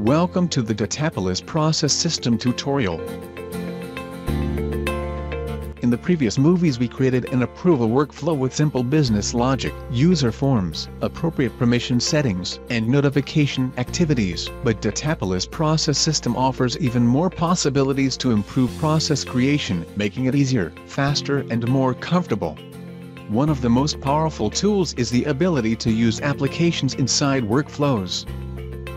Welcome to the Datapolis process system tutorial. In the previous movies we created an approval workflow with simple business logic, user forms, appropriate permission settings, and notification activities. But Datapolis process system offers even more possibilities to improve process creation, making it easier, faster and more comfortable. One of the most powerful tools is the ability to use applications inside workflows.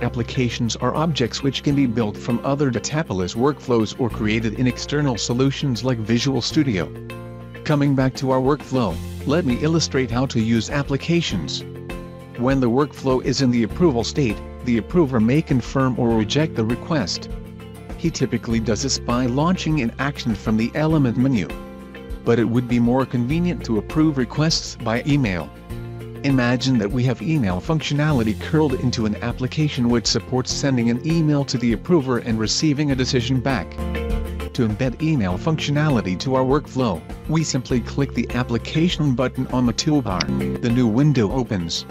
Applications are objects which can be built from other Datapolis workflows or created in external solutions like Visual Studio. Coming back to our workflow, let me illustrate how to use applications. When the workflow is in the approval state, the approver may confirm or reject the request. He typically does this by launching an action from the element menu. But it would be more convenient to approve requests by email. Imagine that we have email functionality curled into an application which supports sending an email to the approver and receiving a decision back. To embed email functionality to our workflow, we simply click the application button on the toolbar. The new window opens.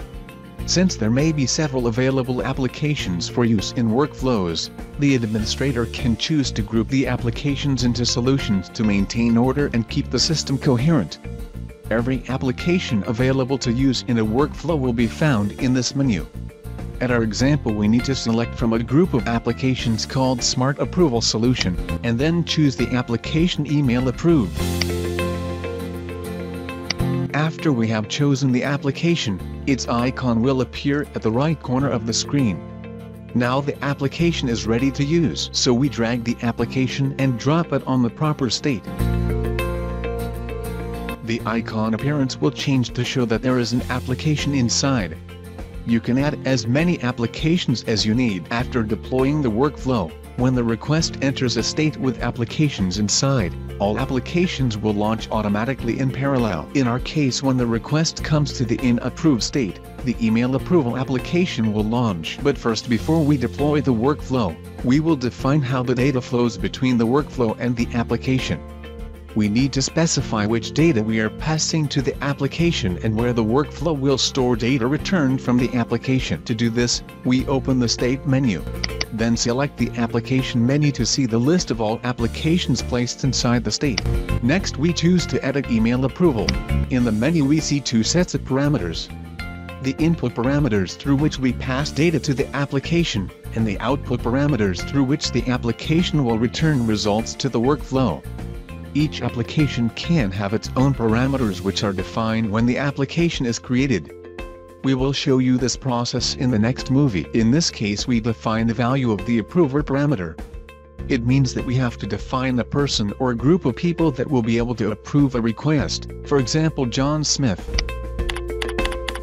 Since there may be several available applications for use in workflows, the administrator can choose to group the applications into solutions to maintain order and keep the system coherent. Every application available to use in a workflow will be found in this menu. At our example, we need to select from a group of applications called Smart Approval Solution, and then choose the application Email Approved. After we have chosen the application, its icon will appear at the right corner of the screen. Now the application is ready to use, so we drag the application and drop it on the proper state. The icon appearance will change to show that there is an application inside. You can add as many applications as you need after deploying the workflow. When the request enters a state with applications inside, all applications will launch automatically in parallel. In our case, when the request comes to the in-approved state, the email approval application will launch. But first, before we deploy the workflow, we will define how the data flows between the workflow and the application. We need to specify which data we are passing to the application and where the workflow will store data returned from the application. To do this, we open the State menu. Then select the Application menu to see the list of all applications placed inside the state. Next, we choose to edit email approval. In the menu we see two sets of parameters: the input parameters through which we pass data to the application, and the output parameters through which the application will return results to the workflow. Each application can have its own parameters which are defined when the application is created. We will show you this process in the next movie. In this case, we define the value of the approver parameter. It means that we have to define a person or group of people that will be able to approve a request, for example John Smith.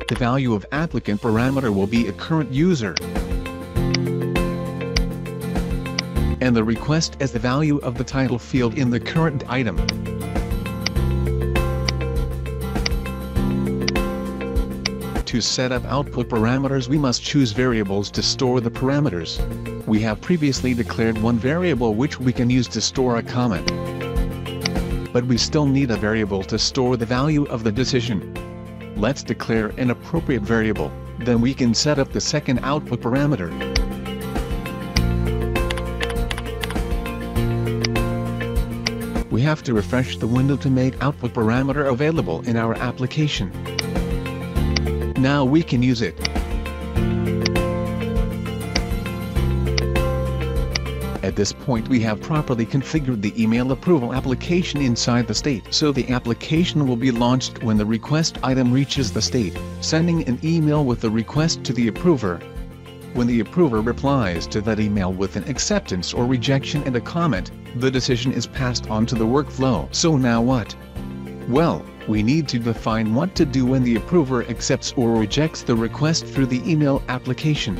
The value of applicant parameter will be a current user, and the request as the value of the title field in the current item. To set up output parameters, we must choose variables to store the parameters. We have previously declared one variable which we can use to store a comment. But we still need a variable to store the value of the decision. Let's declare an appropriate variable, then we can set up the second output parameter. We have to refresh the window to make output parameter available in our application. Now we can use it. At this point we have properly configured the email approval application inside the state, so the application will be launched when the request item reaches the state, sending an email with the request to the approver. When the approver replies to that email with an acceptance or rejection and a comment, the decision is passed on to the workflow. So now what? Well, we need to define what to do when the approver accepts or rejects the request through the email application.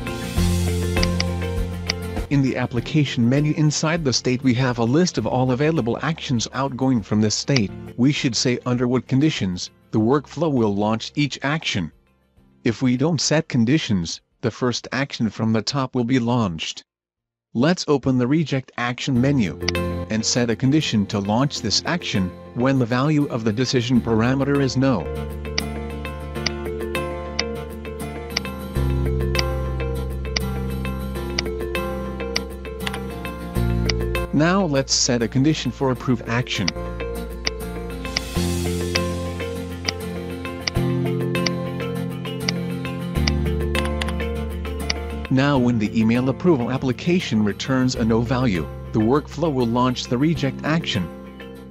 In the application menu inside the state we have a list of all available actions outgoing from this state. We should say under what conditions the workflow will launch each action. If we don't set conditions, the first action from the top will be launched. Let's open the Reject Action menu and set a condition to launch this action when the value of the decision parameter is no. Now let's set a condition for approve action. Now when the email approval application returns a no value, the workflow will launch the reject action.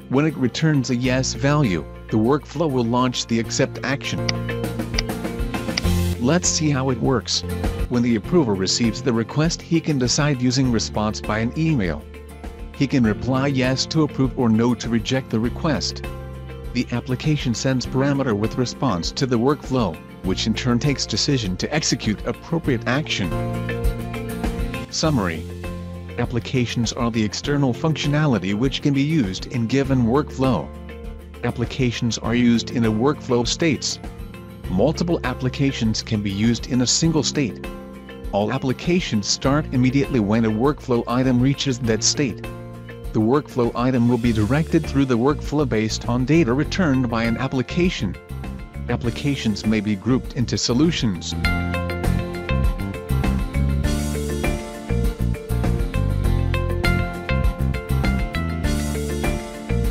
When it returns a yes value, the workflow will launch the accept action. Let's see how it works. When the approver receives the request, he can decide using response by an email. He can reply yes to approve or no to reject the request. The application sends parameter with response to the workflow, which in turn takes decision to execute appropriate action. Summary: applications are the external functionality which can be used in given workflow. Applications are used in a workflow states. Multiple applications can be used in a single state. All applications start immediately when a workflow item reaches that state. The workflow item will be directed through the workflow based on data returned by an application. Applications may be grouped into solutions.